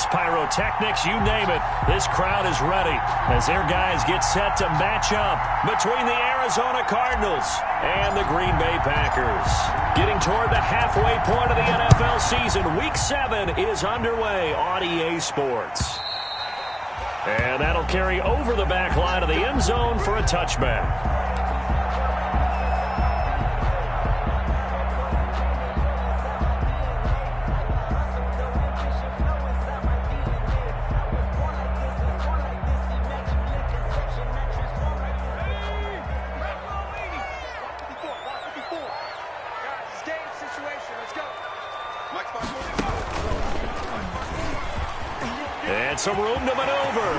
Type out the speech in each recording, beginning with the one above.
fireworks, pyrotechnics, you name it. This crowd is ready as their guys get set to match up between the Arizona Cardinals and the Green Bay Packers. Getting toward the halfway point of the NFL season, Week 7 is underway on EA Sports. And that'll carry over the back line of the end zone for a touchback. And some room to maneuver.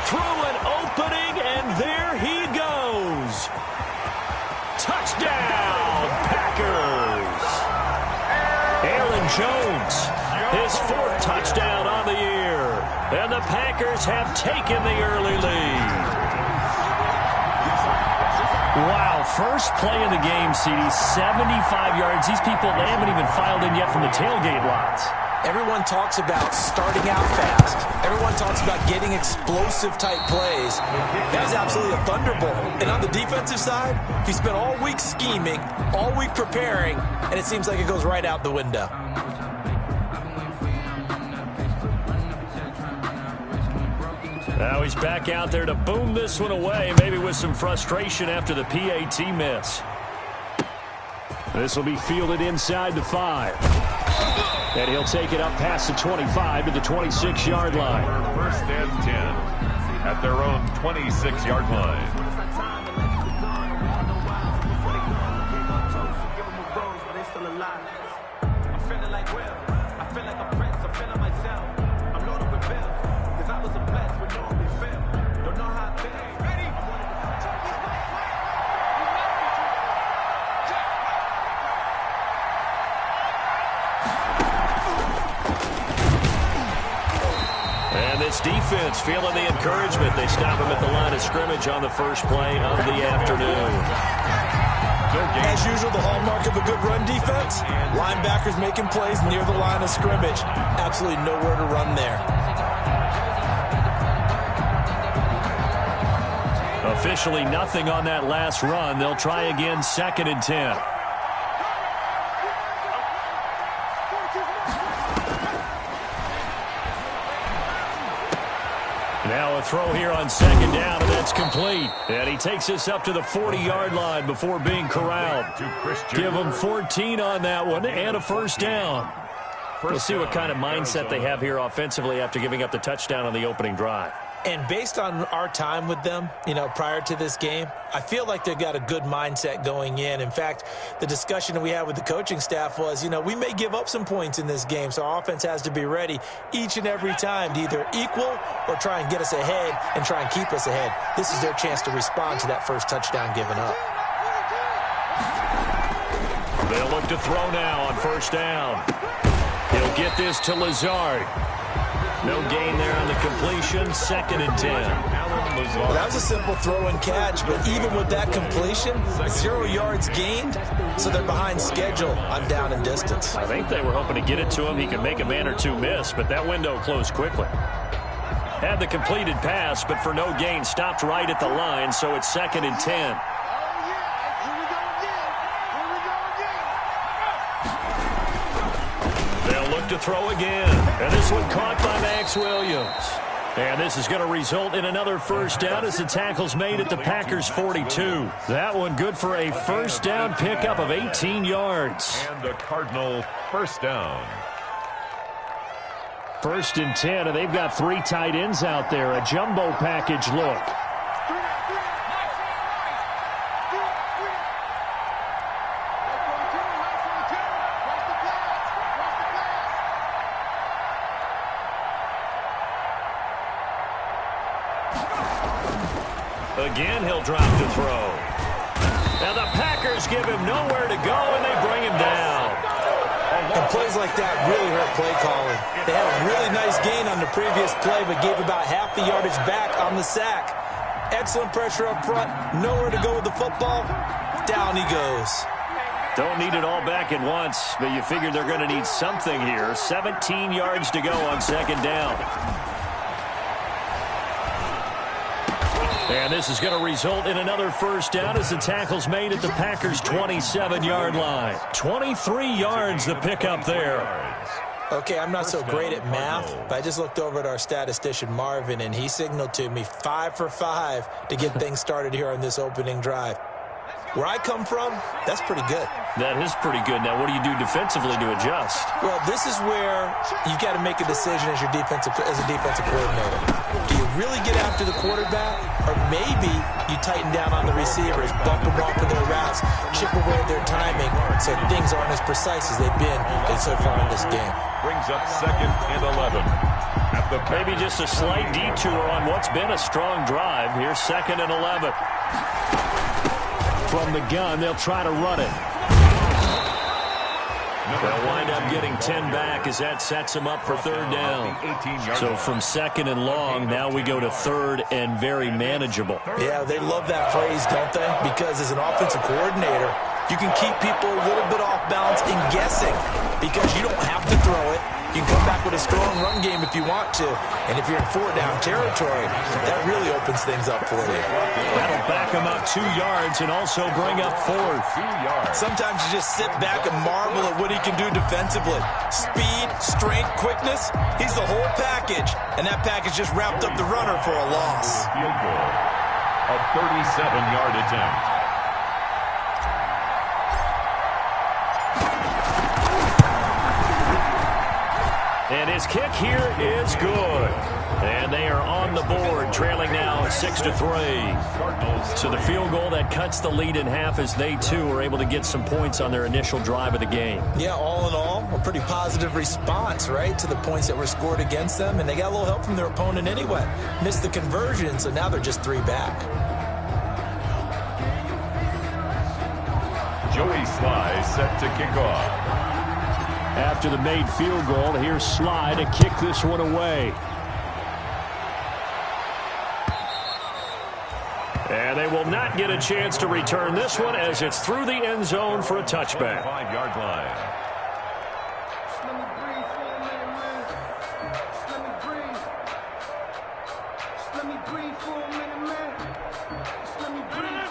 Through an opening, and there he goes. Touchdown, Packers. Aaron Jones, his 4th touchdown on the year. And the Packers have taken the early lead. Wow, first play of the game, CD, 75 yards. These people, they haven't even filed in yet from the tailgate lots. Everyone talks about starting out fast. Everyone talks about getting explosive-type plays. That was absolutely a thunderbolt. And on the defensive side, he spent all week scheming, all week preparing, and it seems like it goes right out the window. Now he's back out there to boom this one away, maybe with some frustration after the PAT miss. This will be fielded inside the 5. And he'll take it up past the 25 to the 26-yard line. First and 10 at their own 26-yard line. This defense feeling the encouragement. They stop him at the line of scrimmage on the first play of the afternoon. As usual, the hallmark of a good run defense, linebackers making plays near the line of scrimmage. Absolutely nowhere to run there. Officially nothing on that last run. They'll try again, 2nd and 10. Now a throw here on 2nd down, and that's complete. And he takes us up to the 40-yard line before being corralled. Give him 14 on that one and a first down. We'll see what kind of mindset they have here offensively after giving up the touchdown on the opening drive. And based on our time with them, prior to this game, I feel like they've got a good mindset going in. In fact, the discussion that we had with the coaching staff was, we may give up some points in this game, so our offense has to be ready each and every time to either equal or try and get us ahead and try and keep us ahead. This is their chance to respond to that first touchdown given up. They'll look to throw now on 1st down. He'll get this to Lazard. No gain there on the completion, 2nd and 10. Well, that was a simple throw and catch, but even with that completion, 0 yards gained, so they're behind schedule on down and distance. I think they were hoping to get it to him. He could make a man or two miss, but that window closed quickly. Had the completed pass, but for no gain, stopped right at the line, so it's 2nd and 10. To throw again, and this one caught by Max Williams. And this is going to result in another first down as the tackle's made at the Packers' 42. That one good for a first down pickup of 18 yards. And the Cardinal first down. 1st and 10, and they've got 3 tight ends out there. A jumbo package look. Again, he'll drop to throw. Now the Packers give him nowhere to go, and they bring him down. And plays like that really hurt play calling. They had a really nice gain on the previous play, but gave about half the yardage back on the sack. Excellent pressure up front. Nowhere to go with the football. Down he goes. Don't need it all back at once, but you figure they're going to need something here. 17 yards to go on second down. And this is going to result in another first down as the tackle's made at the Packers' 27-yard line. 23 yards the pickup there. Okay, I'm not so great at math, but I just looked over at our statistician, Marvin, and he signaled to me 5 for 5 to get things started here on this opening drive. Where I come from, that's pretty good. That is pretty good. Now, what do you do defensively to adjust? Well, this is where you got to make a decision as a defensive coordinator. Do you really get after the quarterback, or maybe you tighten down on the receivers, bump them off of their routes, chip away at their timing, so things aren't as precise as they've been so far in this game. Brings up 2nd and 11. Maybe just a slight detour on what's been a strong drive. Here's 2nd and 11. From the gun, they'll try to run it. They'll wind up getting 10 back as that sets them up for third down. So from 2nd and long, now we go to 3rd and very manageable. Yeah, they love that phrase, don't they? Because as an offensive coordinator, you can keep people a little bit off balance and guessing because you don't have to throw it. You can come back with a strong run game if you want to. And if you're in 4-down territory, that really opens things up for you. That'll back him up 2 yards and also bring up 4th. Sometimes you just sit back and marvel at what he can do defensively. Speed, strength, quickness, he's the whole package. And that package just wrapped up the runner for a loss. Field goal. A 37-yard attempt. And his kick here is good. And they are on the board, trailing now 6-3. So the field goal that cuts the lead in half as they, too, are able to get some points on their initial drive of the game. Yeah, all in all, a pretty positive response, right, to the points that were scored against them. And they got a little help from their opponent anyway. Missed the conversion, so now they're just 3 back. Joey Sly set to kick off. After the made field goal, here's Sly to kick this one away. And they will not get a chance to return this one as it's through the end zone for a touchback. 5-yard line.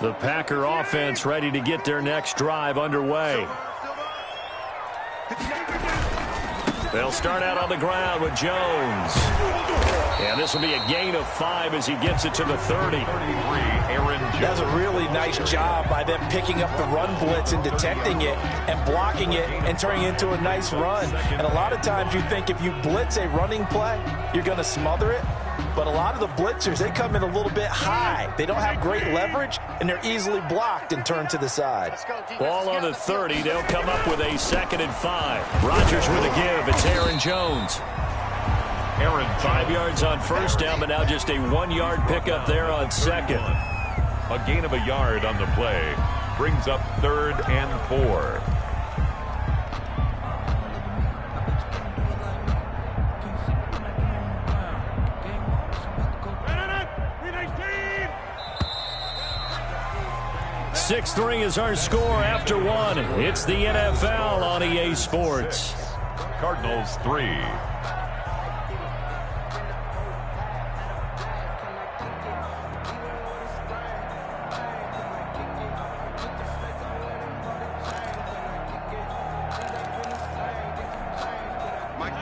The Packer offense ready to get their next drive underway. They'll start out on the ground with Jones. And this will be a gain of 5 as he gets it to the 30. That's a really nice job by them picking up the run blitz and detecting it and blocking it and turning it into a nice run. And a lot of times you think if you blitz a running play, you're going to smother it. But a lot of the blitzers, they come in a little bit high. They don't have great leverage, and they're easily blocked and turned to the side. Ball on the 30. They'll come up with a 2nd and 5. Rodgers with a give. It's Aaron Jones. 5 yards on first down, but now just a 1-yard pickup there on 2nd. A gain of a yard on the play. Brings up 3rd and 4. Six-3 is our score after 1. It's the NFL on EA Sports. Cardinals 3.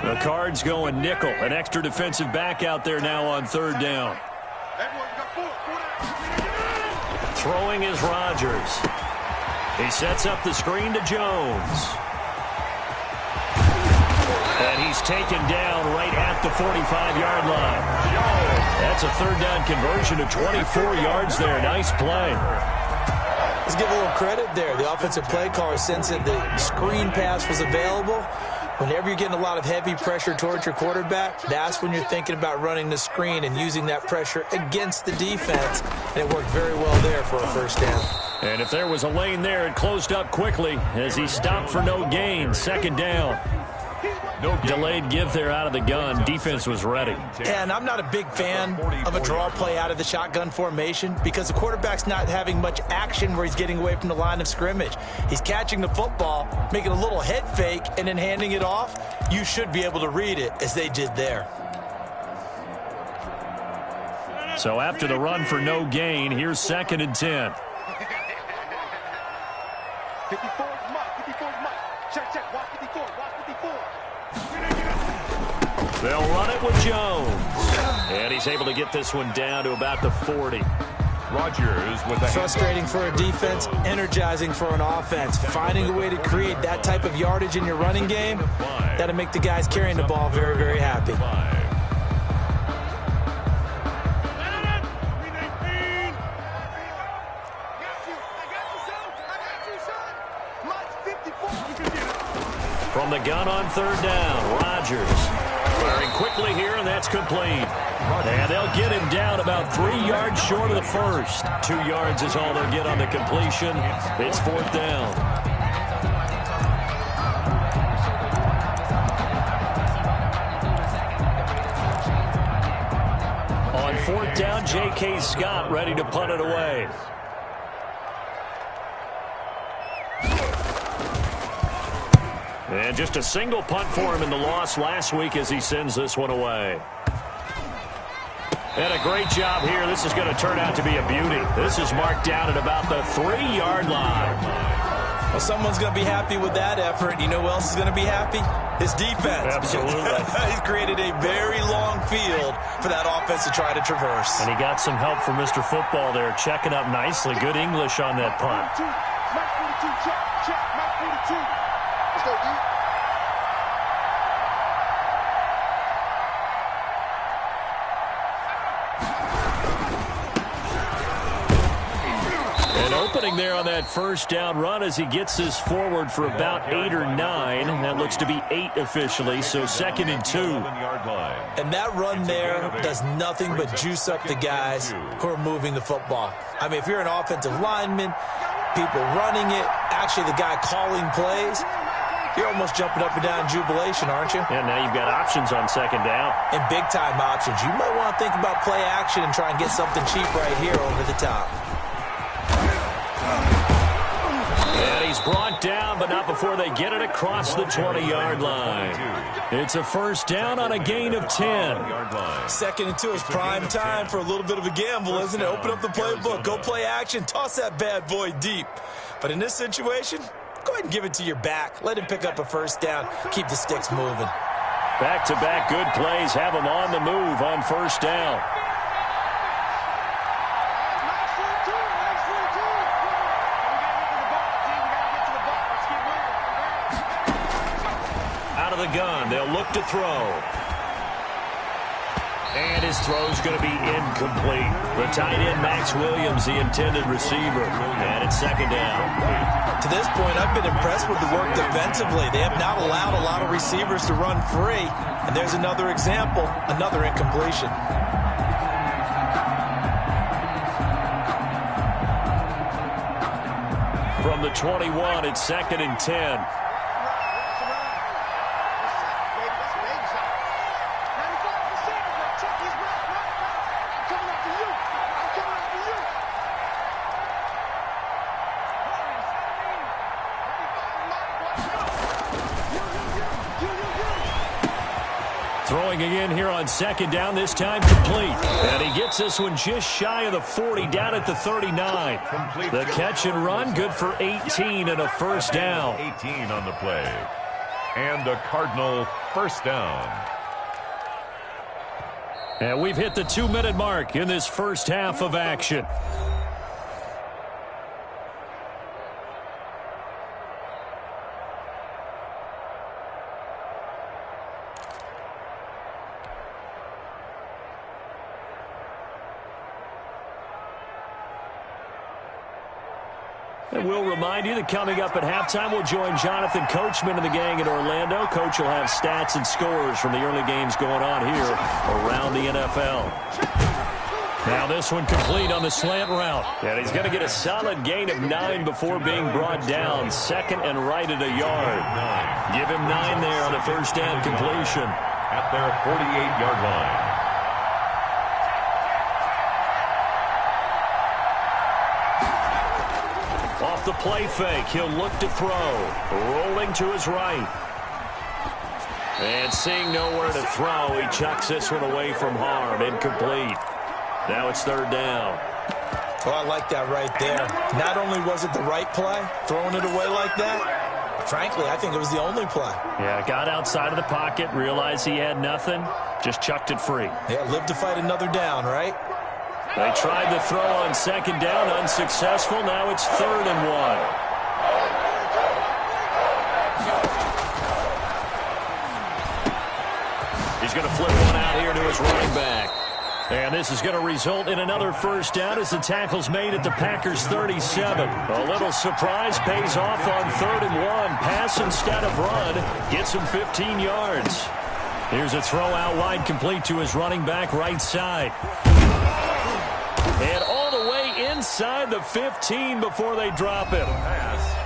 The Cards going nickel. An extra defensive back out there now on 3rd down. Throwing is Rodgers. He sets up the screen to Jones. And he's taken down right at the 45-yard line. That's a 3rd down conversion of 24 yards there. Nice play. Let's give a little credit there. The offensive play caller sensed that the screen pass was available. Whenever you're getting a lot of heavy pressure towards your quarterback, that's when you're thinking about running the screen and using that pressure against the defense. And it worked very well there for a first down. And if there was a lane there, it closed up quickly as he stopped for no gain. 2nd down. Delayed give there out of the gun. Defense was ready. And I'm not a big fan of a draw play out of the shotgun formation because the quarterback's not having much action where he's getting away from the line of scrimmage. He's catching the football, making a little head fake, and then handing it off. You should be able to read it as they did there. So after the run for no gain, here's 2nd and 10. 54 is Mike. 54 is Mike. Check. Watch 54. Watch 54. They'll run it with Jones. And he's able to get this one down to about the 40. Rodgers with the frustrating for a defense, energizing for an offense. Finding a way to create that type of yardage in your running game, that'll make the guys carrying the ball very, very happy. From the gun on 3rd down, Rodgers firing quickly here, and that's complete. And they'll get him down about 3 yards short of the first. 2 yards is all they'll get on the completion. It's 4th down. On 4th down, J.K. Scott ready to punt it away. And just a single punt for him in the loss last week as he sends this one away. And a great job here. This is going to turn out to be a beauty. This is marked down at about the 3-yard line. Well, someone's going to be happy with that effort. You know who else is going to be happy? His defense. Absolutely. He's created a very long field for that offense to try to traverse. And he got some help from Mr. Football there, checking up nicely. Good English on that punt. Mike 42, check. Mike 42. Let's go, D. And opening there on that 1st down run as he gets this forward for about 8 or 9. That looks to be 8 officially, so 2nd and 2. And that run there does nothing but juice up the guys who are moving the football. I mean, if you're an offensive lineman, people running it, actually the guy calling plays, you're almost jumping up and down in jubilation, aren't you? And now you've got options on 2nd down. And big-time options. You might want to think about play action and try and get something cheap right here over the top. And he's brought down, but not before they get it across the 20-yard line. It's a 1st down on a gain of 10. 2nd and 2 is prime time for a little bit of a gamble, isn't it? Open up the playbook, go play action, toss that bad boy deep. But in this situation, go ahead and give it to your back. Let him pick up a 1st down. Keep the sticks moving. Back-to-back good plays have him on the move on 1st down. Out of the gun, they'll look to throw. And his throw's going to be incomplete. The tight end, Max Williams, the intended receiver. And it's 2nd down. To this point, I've been impressed with the work defensively. They have not allowed a lot of receivers to run free. And there's another example, another incompletion. From the 21, it's 2nd and 10. Throwing again here on 2nd down, this time complete. And he gets this one just shy of the 40, down at the 39. The catch and run, good for 18 and a 1st down. 18 on the play. And a Cardinal 1st down. And we've hit the 2-minute mark in this 1st half of action. And we'll remind you that coming up at halftime, we'll join Jonathan Coachman and the gang in Orlando. Coach will have stats and scores from the early games going on here around the NFL. Now this one complete on the slant route. And he's going to get a solid gain of 9 before being brought down. Second and right at a yard. Give him 9 there on a first down completion. At their 48-yard line. Off the play fake, he'll look to throw. Rolling to his right. And seeing nowhere to throw, he chucks this one away from harm. Incomplete. Now it's third down. Oh, I like that right there. Not only was it the right play, throwing it away like that, frankly, I think it was the only play. Yeah, got outside of the pocket, realized he had nothing, just chucked it free. Yeah, live to fight another down, right? They tried to throw on second down, unsuccessful. Now it's 3rd and 1. He's going to flip one out here to his running back. And this is going to result in another first down as the tackle's made at the Packers' 37. A little surprise pays off on 3rd and 1. Pass instead of run. Gets him 15 yards. Here's a throw out wide complete to his running back right side. And all the way inside the 15 before they drop him.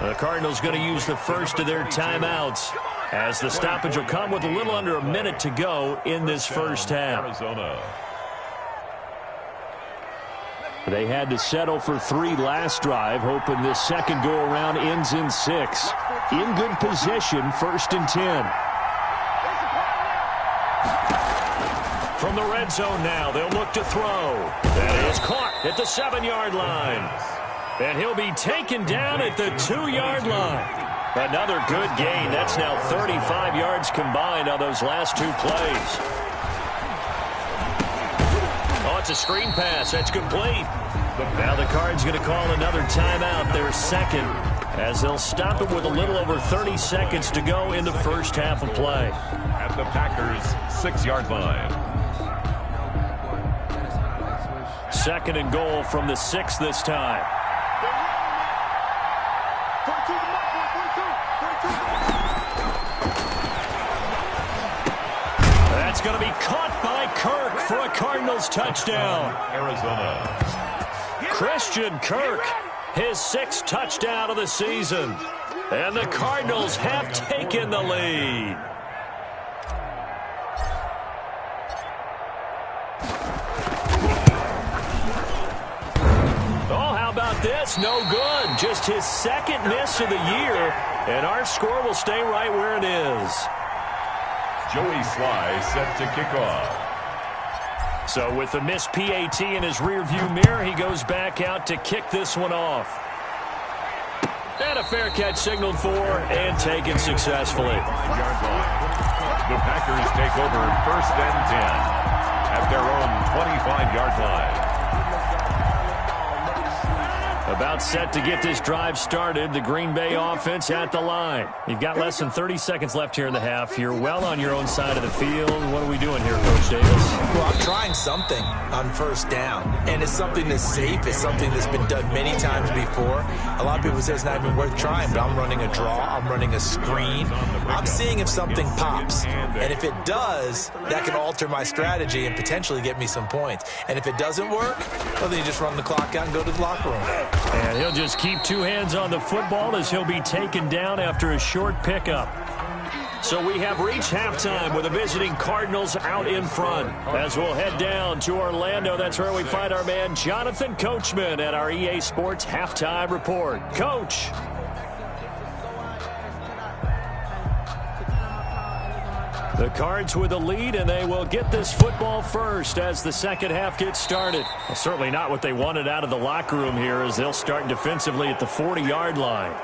The Cardinals going to use the first of their timeouts as the stoppage will come with a little under a minute to go in this first half. Arizona. They had to settle for 3 last drive, hoping this second go-around ends in 6. In good position, 1st and 10. From the red zone now, they'll look to throw. That is caught at the 7-yard line. And he'll be taken down at the 2-yard line. Another good gain. That's now 35 yards combined on those last 2 plays. Oh, it's a screen pass. That's complete. Now the Cards going to call another timeout, their second, as they'll stop it with a little over 30 seconds to go in the first half of play. At the Packers' 6-yard line. 2nd and goal from the 6 this time. That's going to be caught by Kirk for a Cardinals touchdown. Arizona. Christian Kirk, his 6th touchdown of the season. And the Cardinals have taken the lead. Oh, how about this? No good. Just his 2nd miss of the year. And our score will stay right where it is. Joey Sly set to kick off. So with the missed PAT in his rearview mirror, he goes back out to kick this one off. And a fair catch signaled for and taken successfully. 5-yard line. The Packers take over 1st and 10 at their own 25-yard line. About set to get this drive started. The Green Bay offense at the line. You've got less than 30 seconds left here in the half. You're well on your own side of the field. What are we doing here, Coach Davis? Well, I'm trying something on first down, and it's something that's safe. It's something that's been done many times before. A lot of people say it's not even worth trying, but I'm running a draw. I'm running a screen. I'm seeing if something pops, and if it does, that can alter my strategy and potentially get me some points. And if it doesn't work, well, then you just run the clock out and go to the locker room. And he'll just keep 2 hands on the football as he'll be taken down after a short pickup. So we have reached halftime with the visiting Cardinals out in front. As we'll head down to Orlando, that's where we find our man Jonathan Coachman at our EA Sports Halftime Report. Coach. The Cards with the lead, and they will get this football first as the second half gets started. Well, certainly not what they wanted out of the locker room here as they'll start defensively at the 40-yard line.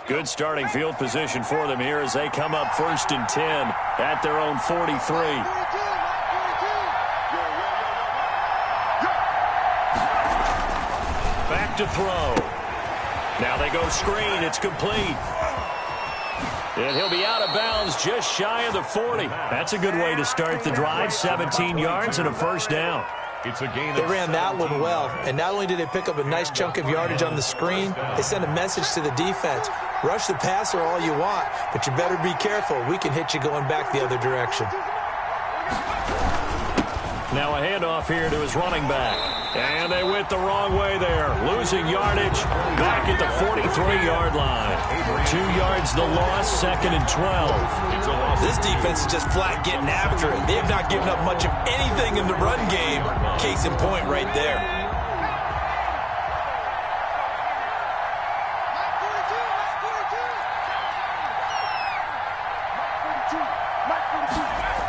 Good starting field position for them here as they come up 1st and 10 at their own 43. Back to throw. Now they go screen. It's complete. And he'll be out of bounds just shy of the 40. That's a good way to start the drive. 17 yards and a first down. It's a gain. They ran that one well, and not only did they pick up a nice chunk of yardage on the screen, they sent a message to the defense. Rush the passer all you want, but you better be careful. We can hit you going back the other direction. Now a handoff here to his running back. And they went the wrong way there. Losing yardage back at the 43-yard line. 2 yards the loss, 2nd and 12. This defense is just flat getting after it. They have not given up much of anything in the run game. Case in point right there.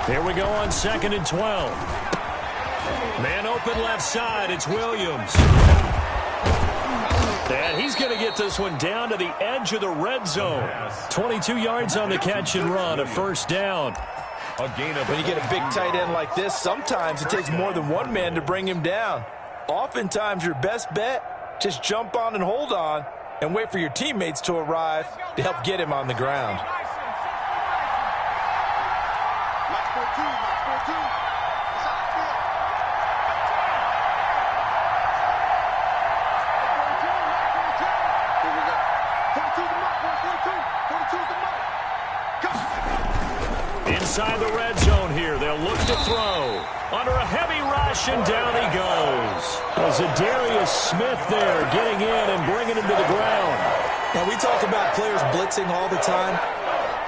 Here we go on 2nd and 12. Man open left side, it's Williams. And he's going to get this one down to the edge of the red zone. 22 yards on the catch and run, a first down. When you get a big tight end like this, sometimes it takes more than one man to bring him down. Oftentimes your best bet, just jump on and hold on and wait for your teammates to arrive to help get him on the ground. Inside the red zone here, they'll look to throw. Under a heavy rush, and down he goes. Zadarius Smith there getting in and bringing him to the ground. Now, we talk about players blitzing all the time.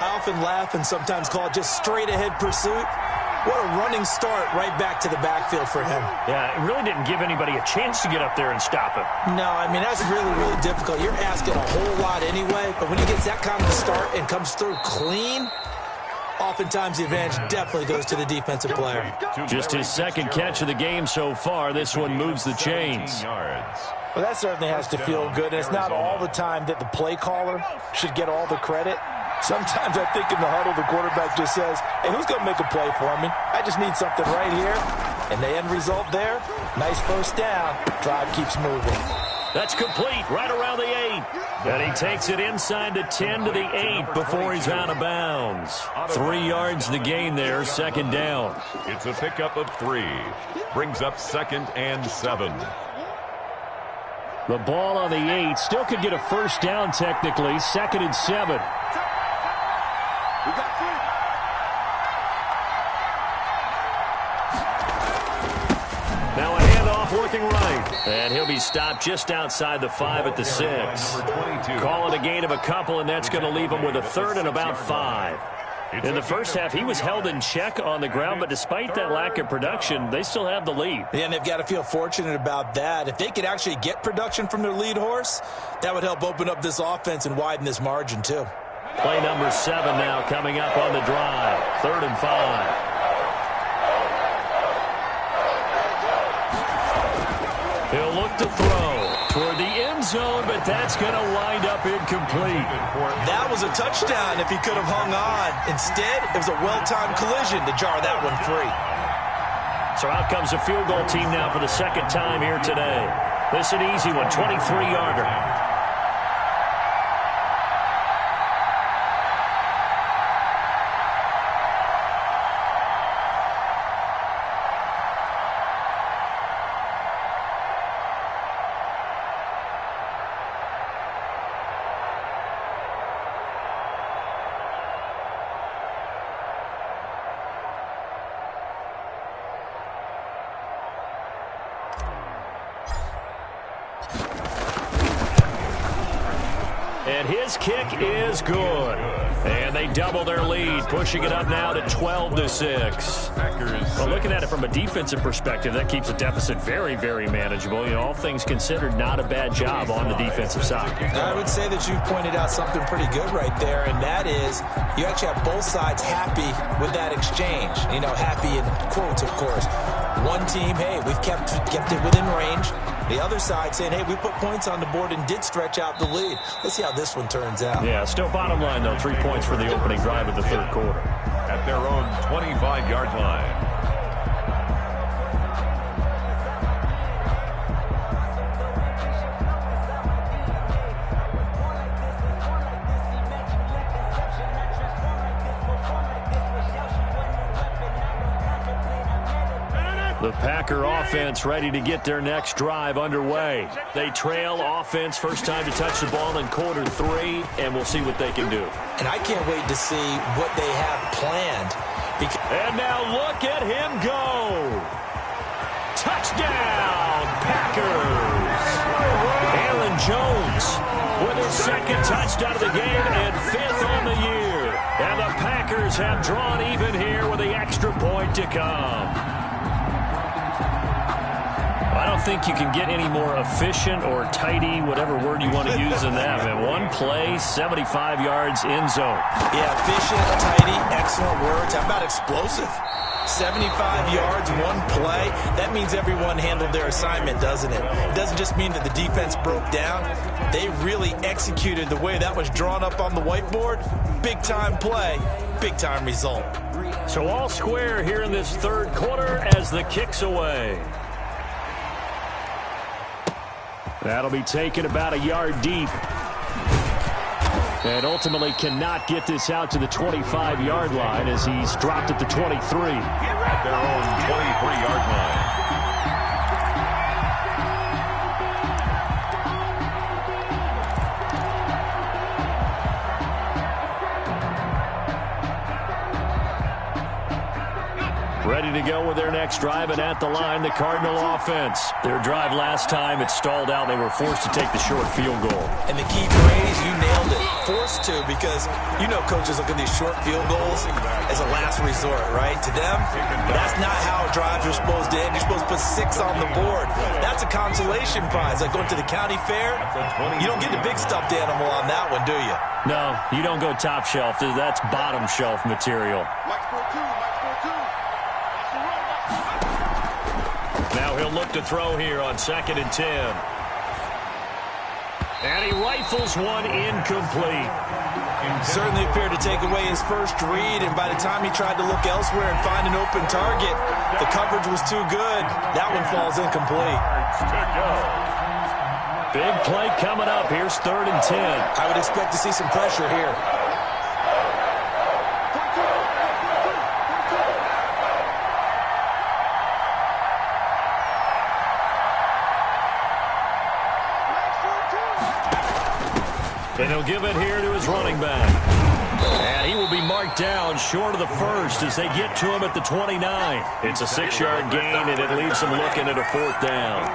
I often laugh and sometimes call it just straight-ahead pursuit. What a running start right back to the backfield for him. Yeah, it really didn't give anybody a chance to get up there and stop him. No, I mean, that's really, really difficult. You're asking a whole lot anyway, but when he gets that kind of a start and comes through clean, oftentimes the advantage definitely goes to the defensive player. Just his second catch of the game so far. This one moves the chains. Well, that certainly has to feel good. And it's not all the time that the play caller should get all the credit. Sometimes I think in the huddle, the quarterback just says, hey, who's going to make a play for me? I just need something right here. And the end result there, nice first down. Drive keeps moving. That's complete right around the 8. And he takes it inside the 10 to the 8 before he's out of bounds. 3 yards the gain there, second down. It's a pickup of 3. Brings up 2nd and 7. The ball on the 8. Still could get a first down technically. 2nd and 7. Now a handoff working right. And he'll be stopped just outside the 5 at the 6. Call it a gain of a couple, and that's going to leave him with a 3rd and about 5. In the first half, he was held in check on the ground, but despite that lack of production, they still have the lead. Yeah, and they've got to feel fortunate about that. If they could actually get production from their lead horse, that would help open up this offense and widen this margin, too. Play number 7 now coming up on the drive. 3rd and 5. He'll look to throw toward the end zone, but that's going to wind up incomplete. That was a touchdown if he could have hung on. Instead, it was a well-timed collision to jar that one free. So out comes a field goal team now for the second time here today. This is an easy one, 23-yarder. And his kick is good. And they double their lead, pushing it up now to 12-6. Well, looking at it from a defensive perspective, that keeps the deficit very, very manageable. You know, all things considered, not a bad job on the defensive side. I would say that you've pointed out something pretty good right there, and that is you actually have both sides happy with that exchange. You know, happy in quotes, of course. One team, hey, we've kept it within range. The other side saying, hey, we put points on the board and did stretch out the lead. Let's see how this one turns out. Yeah, still bottom line, though, 3 points for the opening drive of the third quarter. At their own 25-yard line. The Packer offense ready to get their next drive underway. They trail offense, first time to touch the ball in quarter 3, and we'll see what they can do. And I can't wait to see what they have planned. And now look at him go. Touchdown, Packers. Aaron Jones with his second touchdown of the game and 5th on the year. And the Packers have drawn even here with the extra point to come. I don't think you can get any more efficient or tidy, whatever word you want to use in that. Man, one play, 75 yards in zone. Yeah, efficient, tidy, excellent words. How about explosive? 75 yards, one play. That means everyone handled their assignment, doesn't it? It doesn't just mean that the defense broke down. They really executed the way that was drawn up on the whiteboard. Big-time play, big-time result. So all square here in this third quarter as the kick's away. That'll be taken about a yard deep. And ultimately cannot get this out to the 25-yard line as he's dropped at the 23. At their own 23-yard line. Ready to go with their next drive, and at the line, the Cardinal offense. Their drive last time, it stalled out. They were forced to take the short field goal. And the key phrase, you nailed it, forced to, because you know coaches look at these short field goals as a last resort, right? To them, that's not how drives are supposed to end. You're supposed to put 6 on the board. That's a consolation prize. Like going to the county fair, you don't get the big stuffed animal on that one, do you? No, you don't go top shelf. That's bottom shelf material. Now he'll look to throw here on 2nd and 10. And he rifles one incomplete. Certainly appeared to take away his first read, and by the time he tried to look elsewhere and find an open target, the coverage was too good. That one falls incomplete. Big play coming up. Here's 3rd and 10. I would expect to see some pressure here. And he'll give it here to his running back. And he will be marked down short of the first as they get to him at the 29. It's a 6-yard gain, and it leaves him looking at a 4th down.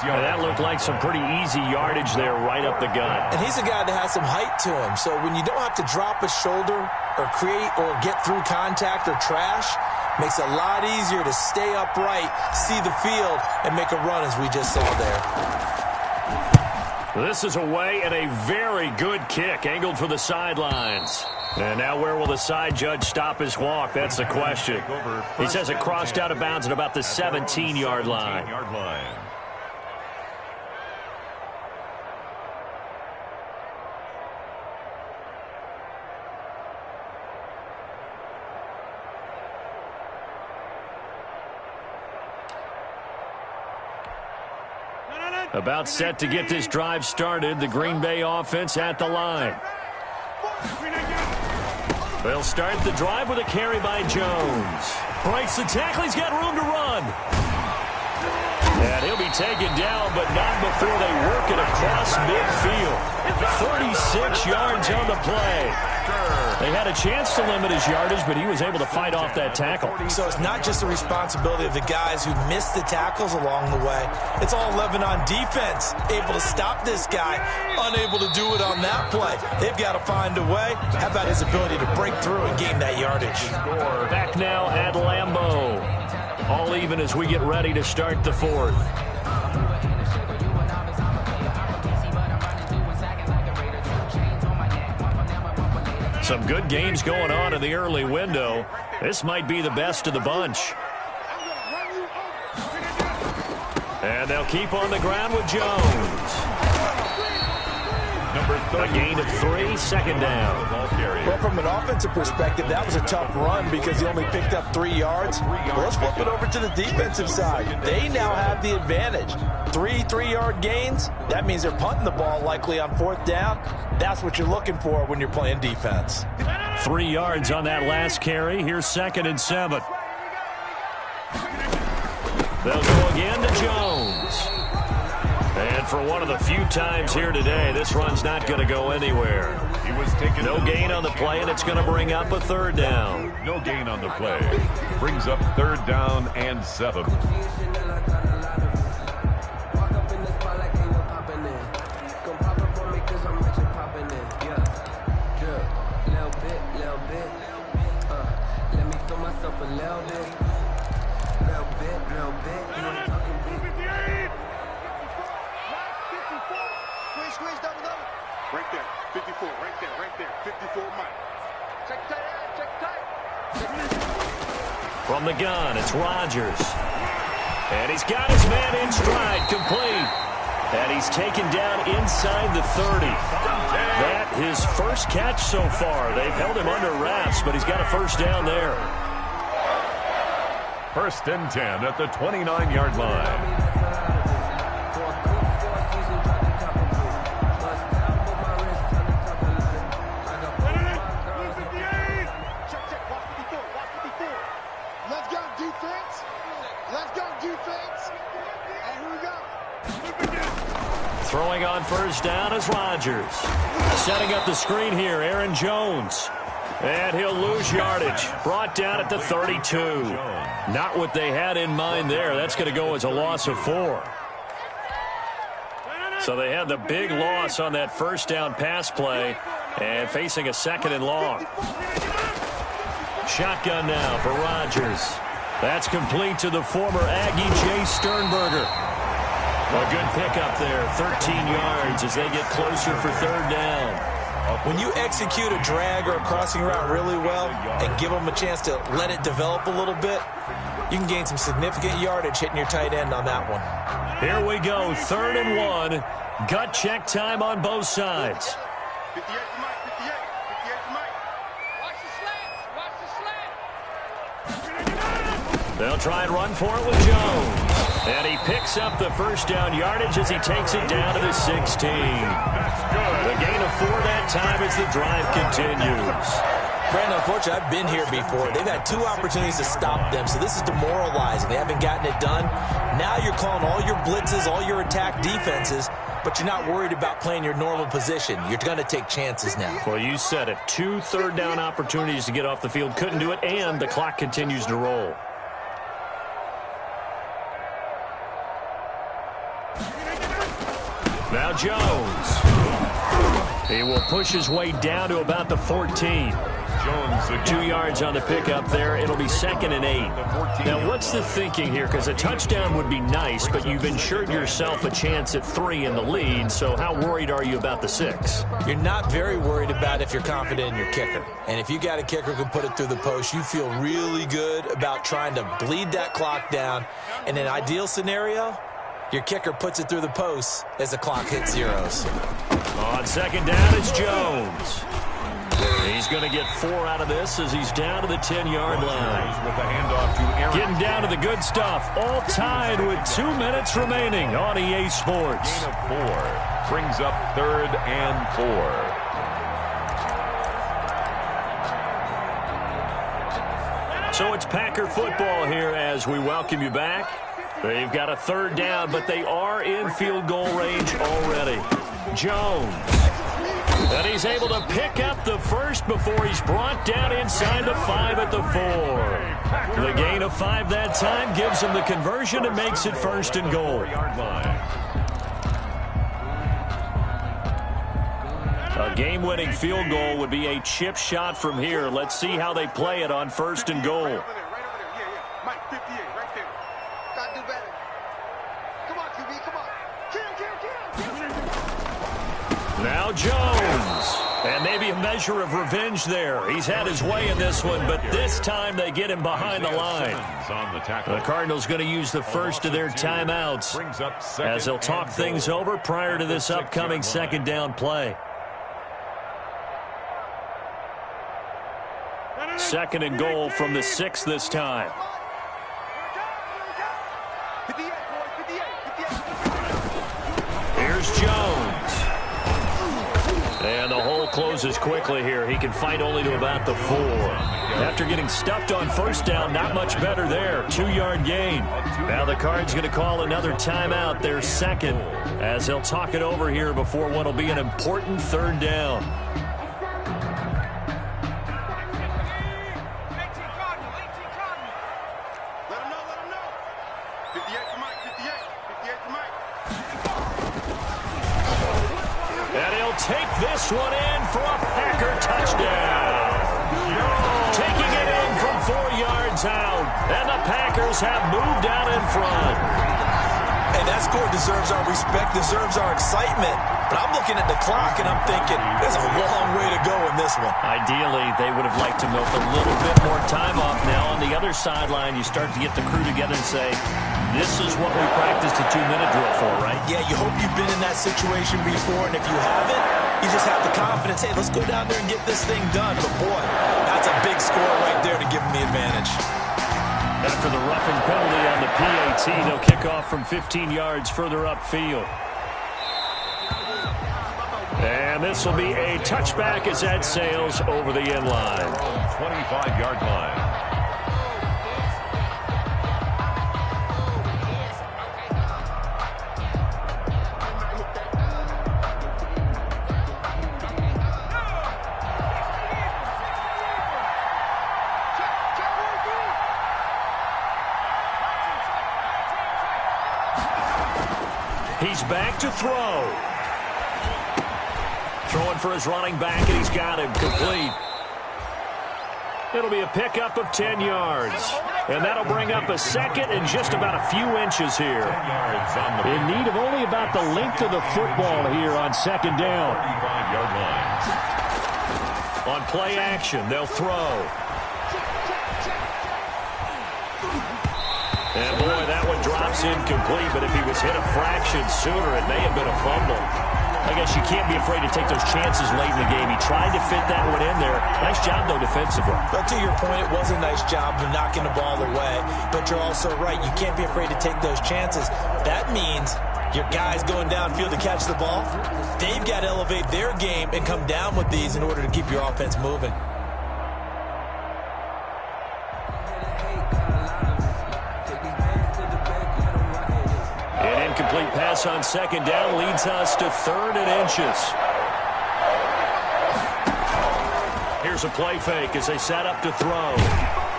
And that looked like some pretty easy yardage there right up the gut. And he's a guy that has some height to him. So when you don't have to drop a shoulder or create or get through contact or trash, makes it a lot easier to stay upright, see the field, and make a run as we just saw there. This is away and a very good kick, angled for the sidelines. And now where will the side judge stop his walk? That's the question. He says it crossed out of bounds at about the 17-yard line. About set to get this drive started. The Green Bay offense at the line. They'll start the drive with a carry by Jones. Breaks the tackle. He's got room to run. And he'll be taken down, but not before they work it across midfield. 36 yards on the play. They had a chance to limit his yardage, but he was able to fight off that tackle. So it's not just the responsibility of the guys who missed the tackles along the way. It's all 11 on defense, able to stop this guy, unable to do it on that play. They've got to find a way. How about his ability to break through and gain that yardage? Back now at Lambeau. All even as we get ready to start the 4th. Some good games going on in the early window. This might be the best of the bunch. And they'll keep on the ground with Jones. A gain of 3, 2nd down. Well, from an offensive perspective, that was a tough run because he only picked up 3 yards. Well, let's flip it over to the defensive side. They now have the advantage. 3 3-yard gains. That means they're punting the ball likely on 4th down. That's what you're looking for when you're playing defense. 3 yards on that last carry. Here's 2nd and 7. They'll go again to Jones. And for one of the few times here today, this run's not going to go anywhere. He was taken. No gain on the play, and it's going to bring up a third down. No gain on the play. Brings up third down and 7. Right there, 54, right there, 54 Mike. Check tight. From the gun, it's Rodgers. And he's got his man in stride, complete. And he's taken down inside the 30. That his first catch so far. They've held him under wraps, but he's got a first down there. First and 10 at the 29-yard line. Throwing on first down is Rodgers. Setting up the screen here, Aaron Jones. And he'll lose yardage. Brought down at the 32. Not what they had in mind there. That's going to go as a loss of 4. So they had the big loss on that first down pass play and facing a second and long. Shotgun now for Rodgers. That's complete to the former Aggie Jay Sternberger. A good pickup there, 13 yards as they get closer for third down. When you execute a drag or a crossing route really well and give them a chance to let it develop a little bit, you can gain some significant yardage hitting your tight end on that one. Here we go, 3rd and 1. Gut check time on both sides. 58 to Mike, 58 to Mike. Watch the slant, They'll try and run for it with Jones. And he picks up the first down yardage as he takes it down to the 16. The gain of 4 that time as the drive continues. Brandon, unfortunately, I've been here before. They've had 2 opportunities to stop them, so this is demoralizing. They haven't gotten it done. Now you're calling all your blitzes, all your attack defenses, but you're not worried about playing your normal position. You're going to take chances now. Well, you said it. 2 third-down opportunities to get off the field. Couldn't do it, and the clock continues to roll. Now Jones. He will push his way down to about the 14. Jones 2 yards on the pickup there. It'll be 2nd and 8. Now, what's the thinking here? Because a touchdown would be nice, but you've ensured yourself a chance at 3 in the lead, so how worried are you about the 6? You're not very worried about if you're confident in your kicker. And if you got a kicker who can put it through the post, you feel really good about trying to bleed that clock down. In an ideal scenario, your kicker puts it through the post as the clock hits zeros. On 2nd down, it's Jones. He's going to get 4 out of this as he's down to the 10-yard line. With the handoff to Aaron. Getting down to the good stuff. All tied with 2 minutes remaining on EA Sports. Gain of 4. Brings up 3rd and 4. So it's Packer football here as we welcome you back. They've got a 3rd down, but they are in field goal range already. Jones. And he's able to pick up the first before he's brought down inside the 5 at the 4. The gain of 5 that time gives him the conversion and makes it 1st and goal. A game-winning field goal would be a chip shot from here. Let's see how they play it on 1st and goal. Right over there. Yeah. Mike, 58, right there. Gotta do better. Come on, QB, come on. Kill. Now Jones. And maybe a measure of revenge there. He's had his way in this one, but this time they get him behind the line. The Cardinals going to use the first of their timeouts as they'll talk things over prior to this upcoming 2nd down play. 2nd and goal from the 6 this time. 58, boys, 58. Here's Jones. And the hole closes closes quickly here. He can fight only to about the 4. After getting stuffed on first down, not much better there. 2-yard gain. Now the Cards going to call another timeout, their second, as they'll talk it over here before what will be an important 3rd down. Take this one in for a Packer touchdown. Taking it in from 4 yards out. And the Packers have moved out in front. Hey, that score deserves our respect, deserves our excitement. But I'm looking at the clock and I'm thinking, there's a long way to go in this one. Ideally, they would have liked to milk a little bit more time off. Now on the other sideline, you start to get the crew together and say, this is what we practiced a 2-minute drill for, right? Yeah, you hope you've been in that situation before, and if you haven't, you just have the confidence, hey, let's go down there and get this thing done. But, boy, that's a big score right there to give them the advantage. After the roughing penalty on the PAT, they'll kick off from 15 yards further upfield. And this will be a touchback as that sails over the end line. 25-yard line. He's back to throw. Throwing for his running back, and he's got him complete. It'll be a pickup of 10 yards. And that'll bring up a second and just about a few inches here. In need of only about the length of the football here on 2nd down. On play action, they'll throw. And boy, that one drops incomplete, but if he was hit a fraction sooner, it may have been a fumble. I guess you can't be afraid to take those chances late in the game. He tried to fit that one in there. Nice job, though, defensively. But to your point, it was a nice job of knocking the ball away. But you're also right. You can't be afraid to take those chances. That means your guys going downfield to catch the ball, they've got to elevate their game and come down with these in order to keep your offense moving. Incomplete pass on 2nd down leads us to 3rd and inches. Here's a play fake as they set up to throw.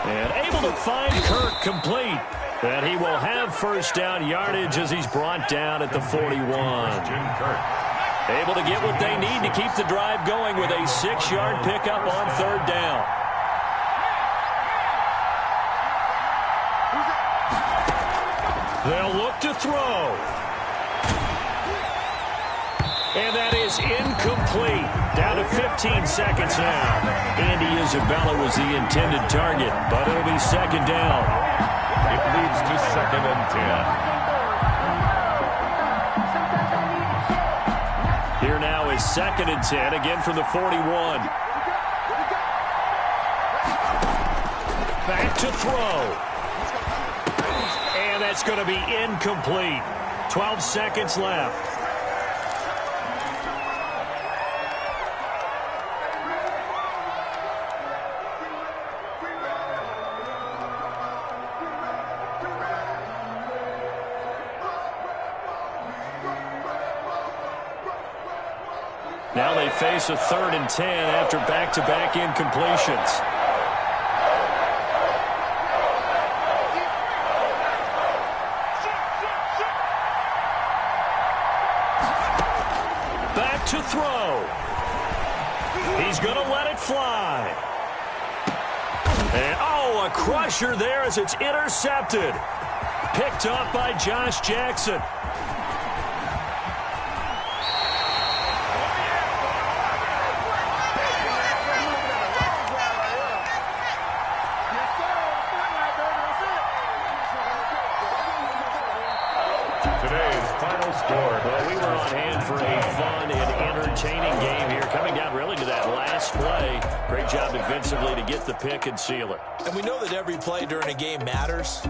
And able to find Kirk complete. And he will have first down yardage as he's brought down at the 41. Able to get what they need to keep the drive going with a 6-yard pickup on 3rd down. They'll look to throw. And that is incomplete. Down to 15 seconds now. Andy Isabella was the intended target, but it'll be 2nd down. It leads to 2nd and 10. Here now is 2nd and 10, again from the 41. Back to throw. And that's going to be incomplete. 12 seconds left. Now they face a 3rd and 10 after back-to-back incompletions. Back to throw. He's going to let it fly. And, oh, a crusher there as it's intercepted. Picked up by Josh Jackson. Well, we were on hand for a fun and entertaining game here. Coming down really to that last play. Great job defensively to get the pick and seal it. And we know that every play during a game matters.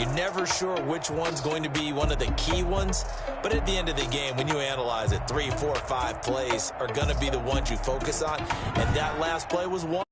You're never sure which one's going to be one of the key ones. But at the end of the game, when you analyze it, 3, 4, 5 plays are going to be the ones you focus on. And that last play was one.